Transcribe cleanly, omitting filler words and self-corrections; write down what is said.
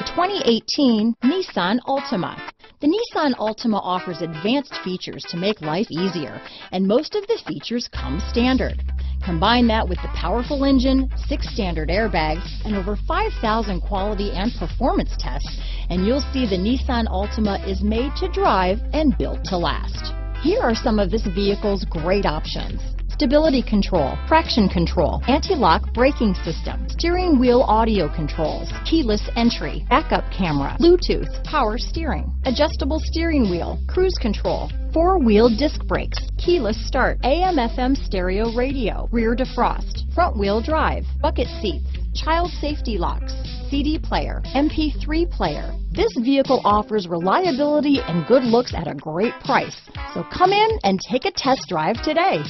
The 2018 Nissan Altima. The Nissan Altima offers advanced features to make life easier, and most of the features come standard. Combine that with the powerful engine, 6 standard airbags, and over 5,000 quality and performance tests, and you'll see the Nissan Altima is made to drive and built to last. Here are some of this vehicle's great options: stability control, traction control, anti-lock braking system, steering wheel audio controls, keyless entry, backup camera, Bluetooth, power steering, adjustable steering wheel, cruise control, 4-wheel disc brakes, keyless start, AM/FM stereo radio, rear defrost, front wheel drive, bucket seats, child safety locks, CD player, MP3 player. This vehicle offers reliability and good looks at a great price. So come in and take a test drive today.